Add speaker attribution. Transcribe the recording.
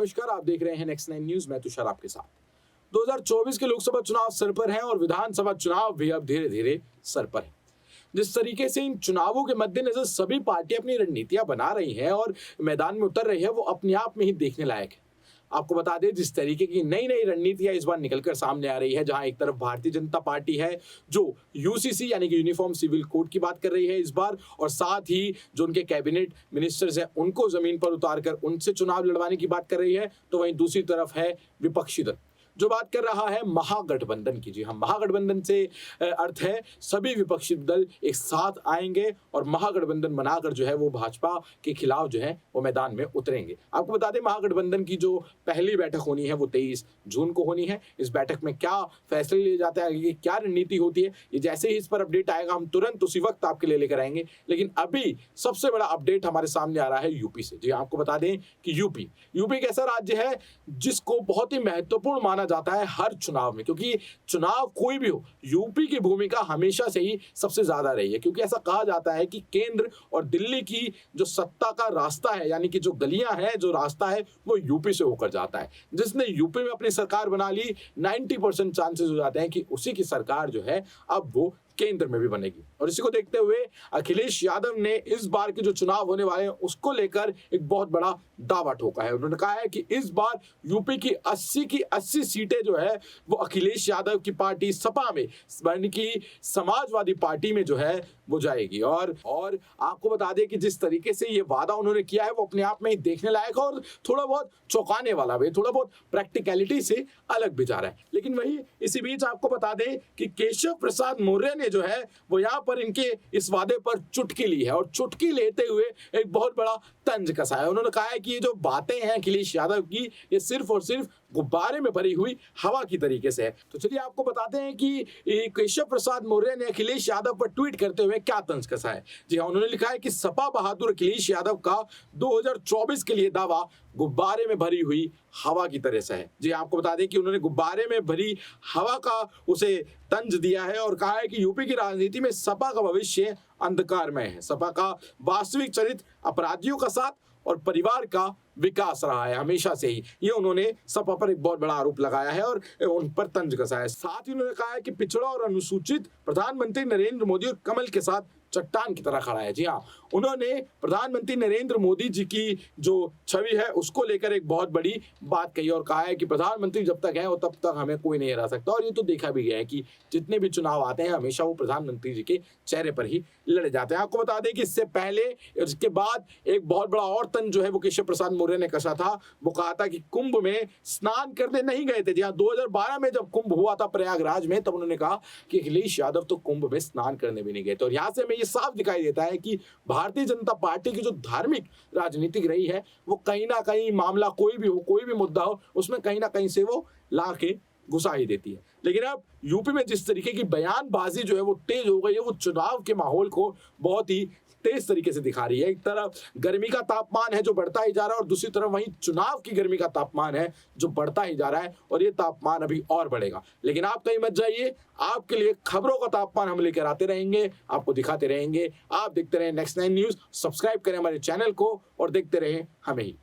Speaker 1: नमस्कार, आप देख रहे हैं नेक्स्ट 9 न्यूज। मैं तुषार आपके साथ। 2024 के लोकसभा चुनाव सर पर हैं और विधानसभा चुनाव भी अब धीरे धीरे सर पर है। जिस तरीके से इन चुनावों के मद्देनजर सभी पार्टियां अपनी रणनीतियां बना रही हैं और मैदान में उतर रही है, वो अपने आप में ही देखने लायक है। आपको बता दें, जिस तरीके की नई नई रणनीतियां इस बार निकलकर सामने आ रही है, जहां एक तरफ भारतीय जनता पार्टी है जो यूसीसी यानी कि यूनिफॉर्म सिविल कोड की बात कर रही है इस बार, और साथ ही जो उनके कैबिनेट मिनिस्टर्स हैं उनको जमीन पर उतार कर उनसे चुनाव लड़वाने की बात कर रही है, तो वहीं दूसरी तरफ है विपक्षी दल जो बात कर रहा है महागठबंधन की। जी हाँ, महागठबंधन से अर्थ है सभी विपक्षी दल एक साथ आएंगे और महागठबंधन बनाकर जो है वो भाजपा के खिलाफ जो है वो मैदान में उतरेंगे। आपको बता दें, महागठबंधन की जो पहली बैठक होनी है वो 23 जून को होनी है। इस बैठक में क्या फैसले लिए जाते हैं, ये क्या रणनीति होती है, ये जैसे ही इस पर अपडेट आएगा हम तुरंत उसी वक्त आपके लिए लेकर आएंगे। लेकिन अभी सबसे बड़ा अपडेट हमारे सामने आ रहा है यूपी से। जी, आपको बता दें कि यूपी एक ऐसा राज्य है जिसको बहुत ही महत्वपूर्ण माना जाता है हर चुनाव में, क्योंकि चुनाव कोई भी हो, यूपी की भूमिका हमेशा से ही सबसे ज्यादा रही है। क्योंकि ऐसा कहा जाता है कि केंद्र और दिल्ली की जो सत्ता का रास्ता है, यानी कि जो गलियां हैं, जो रास्ता है, वो यूपी से होकर जाता है। जिसने यूपी में अपनी सरकार बना ली, 90% चांसेस हो जाते हैं कि उसी की सरकार जो है अब वो केंद्र में भी बनेगी। और इसी को देखते हुए अखिलेश यादव ने इस बार के जो चुनाव होने वाले हैं उसको लेकर एक बहुत बड़ा दावा ठोका है। उन्होंने कहा है कि इस बार यूपी की 80 सीटें जो है वो अखिलेश यादव की पार्टी सपा में, यानी कि समाजवादी पार्टी में जो है वो जाएगी। और आपको बता दें कि जिस तरीके से ये वादा उन्होंने किया है वो अपने आप में ही देखने लायक है और थोड़ा बहुत चौंकाने वाला भी, थोड़ा बहुत प्रैक्टिकलिटी से अलग भी जा रहा है। लेकिन वही इसी बीच आपको बता दें कि केशव प्रसाद मौर्य ने जो है वो यहाँ पर इनके इस वादे पर चुटकी ली है और चुटकी लेते हुए एक बहुत बड़ा तंज कसा है। उन्होंने कहा है कि ये जो बातें हैं अखिलेश यादव की, ये सिर्फ और सिर्फ गुब्बारे में भरी हुई हवा की तरीके से है। तो चलिए आपको बताते हैं कि केशव प्रसाद मौर्य ने अखिलेश यादव पर ट्वीट करते हुए क्या तंज कसा है। जी हाँ, उन्होंने लिखा है कि सपा बहादुर अखिलेश यादव का 2024 के लिए दावा गुब्बारे में भरी हुई हवा की तरह से है। जी, आपको बता दें कि उन्होंने गुब्बारे में भरी हवा का उसे तंज दिया है और कहा है कि यूपी की राजनीति में सपा का भविष्य अंधकारमय है। सपा का वास्तविक चरित्र अपराधियों का साथ और परिवार का विकास रहा है हमेशा से ही। ये उन्होंने सपा पर एक बहुत बड़ा आरोप लगाया है और उन पर तंज कसा है। साथ ही उन्होंने कहा है कि पिछड़ा और अनुसूचित प्रधानमंत्री नरेंद्र मोदी और कमल के साथ चट्टान की तरह खड़ा है। जी हाँ, उन्होंने प्रधानमंत्री नरेंद्र मोदी जी की जो छवि है उसको लेकर एक बहुत बड़ी बात कही और कहा है कि प्रधानमंत्री जब तक है वो तब तक हमें कोई नहीं हरा सकता। और ये तो देखा भी गया है कि जितने भी चुनाव आते हैं हमेशा वो प्रधानमंत्री जी के चेहरे पर ही लड़े जाते हैं। आपको बता दें कि इससे पहले, इसके बाद एक बहुत बड़ा और तंज जो है वो केशव प्रसाद मौर्य ने कसा था। वो कहा था कि कुंभ में स्नान करने नहीं गए थे। जी हाँ, 2012 में जब कुंभ हुआ था प्रयागराज में, तब उन्होंने कहा कि अखिलेश यादव तो कुंभ में स्नान करने भी नहीं गए थे। और यहाँ से हमें ये साफ दिखाई देता है कि भारतीय जनता पार्टी की जो धार्मिक राजनीति रही है वो कहीं ना कहीं मामला कोई भी हो, कोई भी मुद्दा हो, उसमें कहीं ना कहीं से वो ला के घुसा ही देती है। लेकिन अब यूपी में जिस तरीके की बयानबाजी जो है वो तेज हो गई है, वो चुनाव के माहौल को बहुत ही तेज तरीके से दिखा रही है। एक तरफ गर्मी का तापमान है जो बढ़ता ही जा रहा है और दूसरी तरफ वहीं चुनाव की गर्मी का तापमान है जो बढ़ता ही जा रहा है और ये तापमान अभी और बढ़ेगा। लेकिन आप कहीं मत जाइए, आपके लिए खबरों का तापमान हम लेकर आते रहेंगे, आपको दिखाते रहेंगे। आप देखते रहे नेक्स्ट 9 न्यूज, सब्सक्राइब करें हमारे चैनल को और देखते रहे हमें ही।